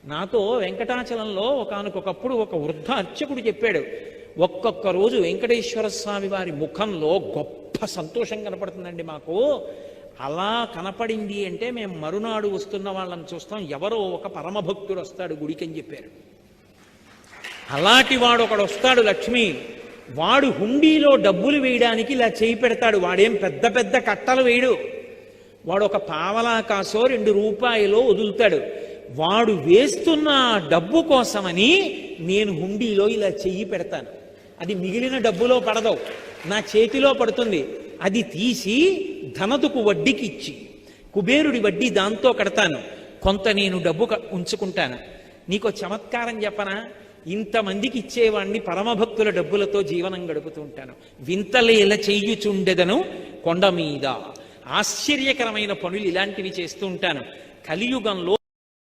నాతో వెంకటాచలంలో ఒకానొకప్పుడు ఒక వృద్ధ అర్చకుడు చెప్పాడు, ఒక్కొక్క రోజు వెంకటేశ్వర స్వామి వారి ముఖంలో గొప్ప సంతోషం కనపడుతుందండి మాకు. అలా కనపడింది అంటే మేము మరునాడు వస్తున్న వాళ్ళని చూస్తాం, ఎవరో ఒక పరమభక్తుడు వస్తాడు గుడికి అని చెప్పారు. అలాంటి వాడు ఒకడు వస్తాడు లక్ష్మి, వాడు హుండీలో డబ్బులు వేయడానికి ఇలా చేయి పెడతాడు. వాడేం పెద్ద పెద్ద కట్టలు వేయడు, వాడు ఒక పావలా కాసో 2 రూపాయలో వదులుతాడు. వాడు వేస్తున్న డబ్బు కోసమని నేను హుండీలో ఇలా చెయ్యి పెడతాను. అది మిగిలిన డబ్బులో పడదు, నా చేతిలో పడుతుంది. అది తీసి ధనదుకు వడ్డీకి ఇచ్చి కుబేరుడి వడ్డీ దాంతో కడతాను, కొంత నేను డబ్బు ఉంచుకుంటాను. నీకో చమత్కారం చెప్పనా, ఇంతమందికి ఇచ్చేవాణ్ణి పరమభక్తుల డబ్బులతో జీవనం గడుపుతూ ఉంటాను. వింతలేల చెయ్యుచుండెదను కొండ మీద. ఆశ్చర్యకరమైన పనులు ఇలాంటివి చేస్తూ ఉంటాను. కలియుగంలో